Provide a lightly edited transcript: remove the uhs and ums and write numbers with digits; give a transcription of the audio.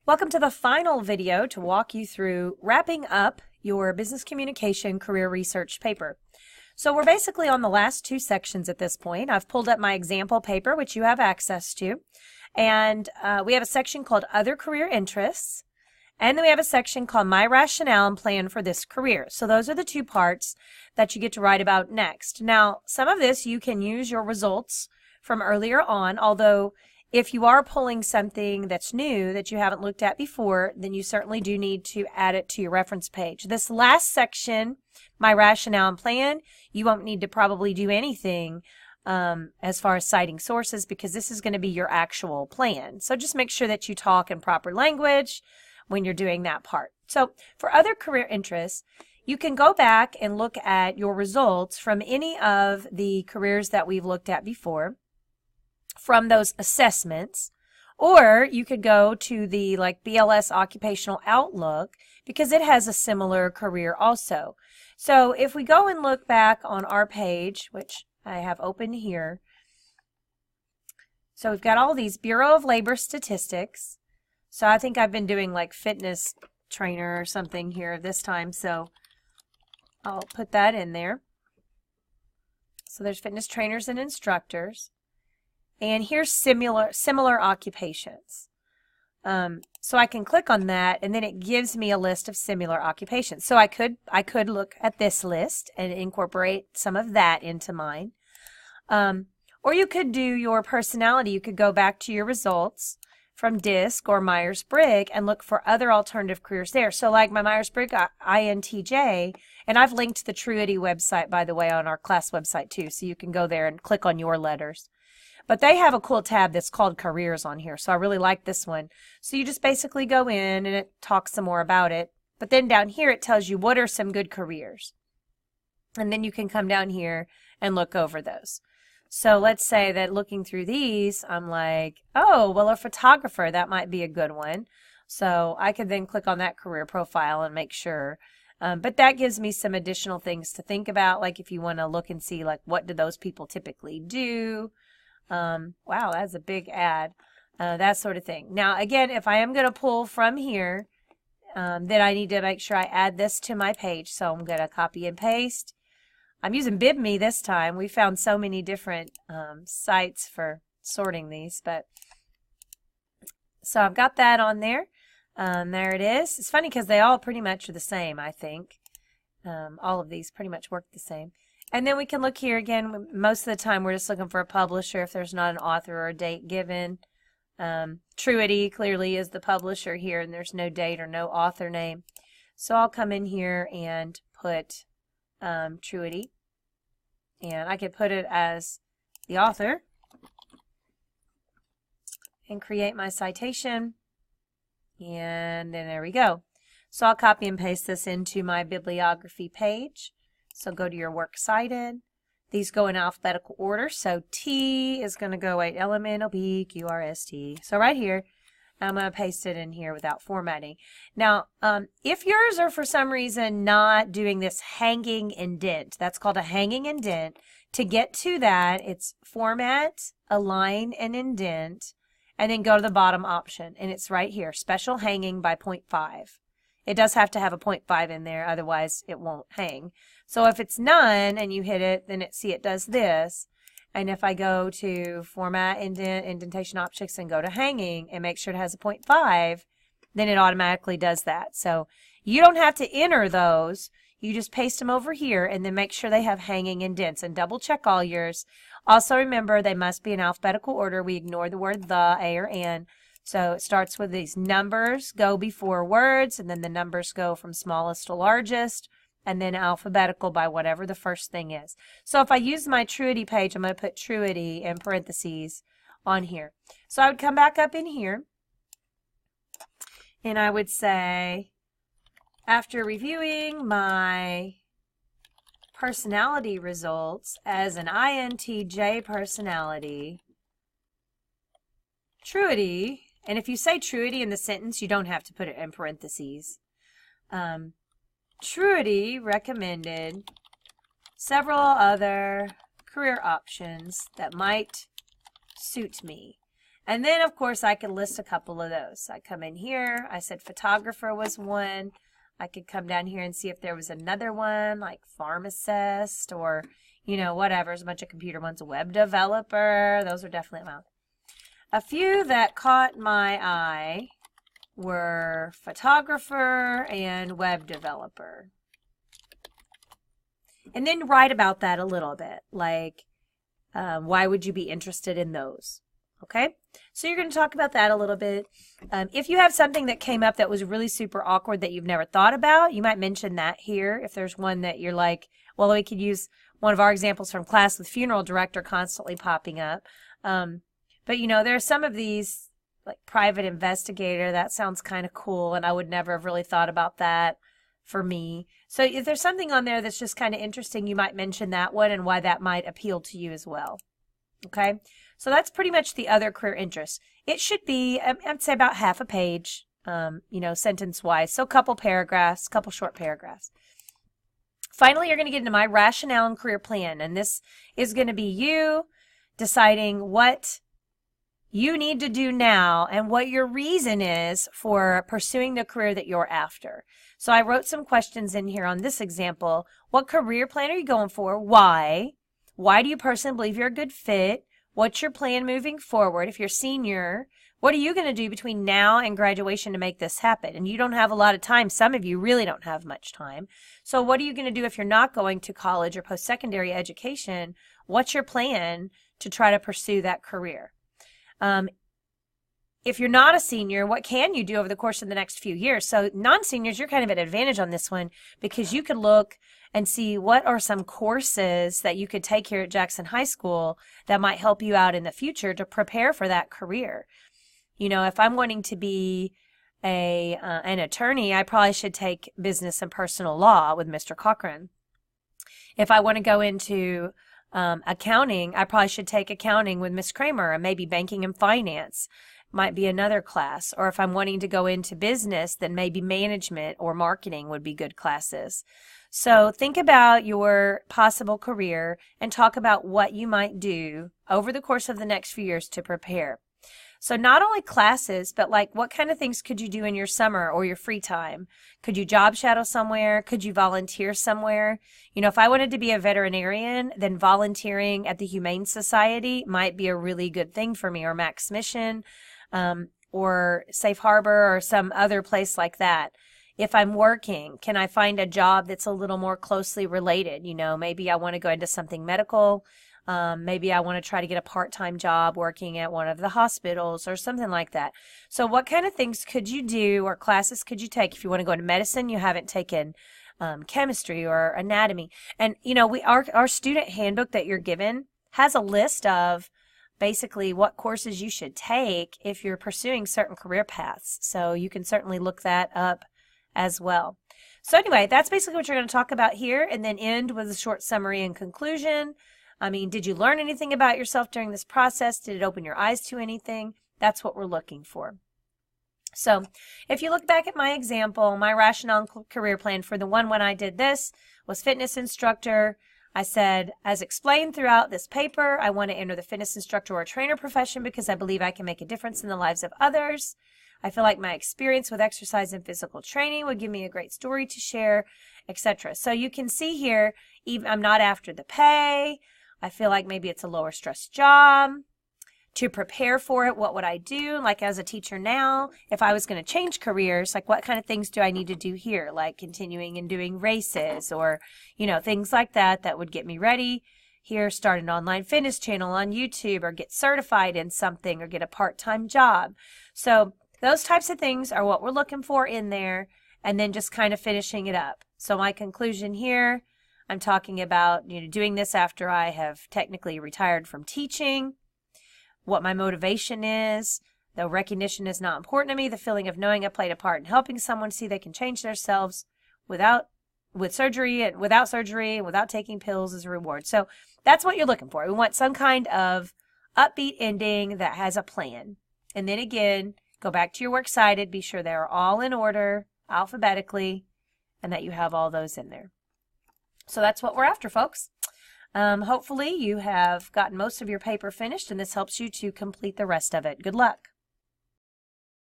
Welcome to the final video to walk you through wrapping up your business communication career research paper. So we're basically on the last two sections at this point. I've pulled up my example paper, which you have access to, and we have a section called Other Career Interests, and then we have a section called My Rationale and Plan for This Career. So those are the two parts that you get to write about next. Now, some of this you can use your results from earlier on, although if you are pulling something that's new that you haven't looked at before, then you certainly do need to add it to your reference page. This last section, My Rationale and Plan, you won't need to probably do anything as far as citing sources, because this is going to be your actual plan. So just make sure that you talk in proper language when you're doing that part. So for other career interests, you can go back and look at your results from any of the careers that we've looked at before, from those assessments, or you could go to the BLS Occupational Outlook, because it has a similar career also. So if we go and look back on our page, which I have open here, so we've got all these Bureau of Labor statistics. So I think I've been doing like fitness trainer or something here this time, so I'll put that in there. So there's fitness trainers and instructors. And here's similar occupations. So I can click on that, and then it gives me a list of similar occupations. So I could look at this list and incorporate some of that into mine. Or you could do your personality. You could go back to your results from DISC or Myers-Briggs and look for other alternative careers there. So like my Myers-Briggs INTJ, and I've linked the Truity website, by the way, on our class website too, so you can go there and click on your letters. But they have a cool tab that's called Careers on here, so I really like this one. So you just basically go in and it talks some more about it. But then down here it tells you what are some good careers. And then you can come down here and look over those. So let's say that looking through these, I'm like, oh, well, a photographer, that might be a good one. So I could then click on that career profile and make sure. But that gives me some additional things to think about, like if you want to look and see like what do those people typically do. Wow, that's a big ad, that sort of thing. Now, again, if I am going to pull from here, then I need to make sure I add this to my page. So I'm going to copy and paste. I'm using BibMe this time. We found so many different sites for sorting these, but so I've got that on there. There it is. It's funny because they all pretty much are the same, I think. All of these pretty much work the same. And then we can look here again. Most of the time we're just looking for a publisher if there's not an author or a date given. Truity clearly is the publisher here, and there's no date or no author name. So I'll come in here and put Truity. And I could put it as the author and create my citation. And then there we go. So I'll copy and paste this into my bibliography page. So go to your works cited. These go in alphabetical order. So T is going to go LMNOP QRST. So right here, I'm going to paste it in here without formatting. Now, if yours are for some reason not doing this hanging indent, that's called a hanging indent. To get to that, it's Format, Align, and Indent, and then go to the bottom option. And it's right here, Special Hanging by 0.5. It does have to have a 0.5 in there, otherwise it won't hang. So if it's none and you hit it, then it does this. And if I go to Format, Indent, Indentation Options, and go to Hanging and make sure it has a 0.5, then it automatically does that. So you don't have to enter those. You just paste them over here and then make sure they have hanging indents and double check all yours. Also remember, they must be in alphabetical order. We ignore the word the, a, or an. So it starts with these numbers go before words, and then the numbers go from smallest to largest, and then alphabetical by whatever the first thing is. So if I use my Truity page, I'm going to put Truity in parentheses on here. So I would come back up in here, and I would say, after reviewing my personality results as an INTJ personality, Truity, and if you say Truity in the sentence, you don't have to put it in parentheses. Truity recommended several other career options that might suit me. And then, of course, I could list a couple of those. I come in here. I said photographer was one. I could come down here and see if there was another one, like pharmacist or, you know, whatever. There's a bunch of computer ones. Web developer. Those are definitely out. A few that caught my eye were photographer and web developer. And then write about that a little bit, like why would you be interested in those? Okay, so you're going to talk about that a little bit. If you have something that came up that was really super awkward that you've never thought about, you might mention that here. If there's one that you're like, well, we could use one of our examples from class with funeral director constantly popping up. But, you know, there are some of these, like private investigator, that sounds kind of cool, and I would never have really thought about that for me. So if there's something on there that's just kind of interesting, you might mention that one and why that might appeal to you as well. Okay, so that's pretty much the other career interests. It should be, I'd say, about half a page, you know, sentence-wise. So a couple paragraphs, couple short paragraphs. Finally, you're going to get into my rationale and career plan, and this is going to be you deciding what you need to do now and what your reason is for pursuing the career that you're after. So I wrote some questions in here on this example. What career plan are you going for? Why? Why do you personally believe you're a good fit? What's your plan moving forward? If you're senior, what are you going to do between now and graduation to make this happen? And you don't have a lot of time. Some of you really don't have much time. So what are you going to do if you're not going to college or post-secondary education? What's your plan to try to pursue that career? If you're not a senior, what can you do over the course of the next few years? So non-seniors, you're kind of at an advantage on this one because you could look and see what are some courses that you could take here at Jackson High School that might help you out in the future to prepare for that career. You know, if I'm wanting to be an attorney, I probably should take business and personal law with Mr. Cochran. If I want to go into accounting, I probably should take accounting with Miss Kramer, and maybe banking and finance might be another class. Or if I'm wanting to go into business, then maybe management or marketing would be good classes. So think about your possible career and talk about what you might do over the course of the next few years to prepare. So not only classes, but like what kind of things could you do in your summer or your free time? Could you job shadow somewhere? Could you volunteer somewhere? You know, if I wanted to be a veterinarian, then volunteering at the Humane Society might be a really good thing for me, or Max Mission, or Safe Harbor, or some other place like that. If I'm working, can I find a job that's a little more closely related? You know, maybe I want to go into something medical. Maybe I want to try to get a part-time job working at one of the hospitals or something like that. So what kind of things could you do or classes could you take? If you want to go into medicine, you haven't taken chemistry or anatomy. And, you know, our student handbook that you're given has a list of basically what courses you should take if you're pursuing certain career paths. So you can certainly look that up as well. So anyway, that's basically what you're going to talk about here, and then end with a short summary and conclusion. I mean, did you learn anything about yourself during this process? Did it open your eyes to anything? That's what we're looking for. So if you look back at my example, my rationale and career plan for the one when I did this was fitness instructor. I said, as explained throughout this paper, I want to enter the fitness instructor or trainer profession because I believe I can make a difference in the lives of others. I feel like my experience with exercise and physical training would give me a great story to share, etc. So you can see here, even I'm not after the pay. I feel like maybe it's a lower stress job. To prepare for it, what would I do? Like as a teacher now, if I was going to change careers, like what kind of things do I need to do here? Like continuing and doing races or, you know, things like that that would get me ready. Here, start an online fitness channel on YouTube, or get certified in something, or get a part-time job. So those types of things are what we're looking for in there, and then just kind of finishing it up. So my conclusion here, I'm talking about, you know, doing this after I have technically retired from teaching, what my motivation is, though recognition is not important to me, the feeling of knowing I played a part in helping someone see they can change themselves without surgery and without taking pills as a reward. So that's what you're looking for. We want some kind of upbeat ending that has a plan. And then again, go back to your works cited, be sure they're all in order alphabetically, and that you have all those in there. So that's what we're after, folks. Hopefully you have gotten most of your paper finished and this helps you to complete the rest of it. Good luck.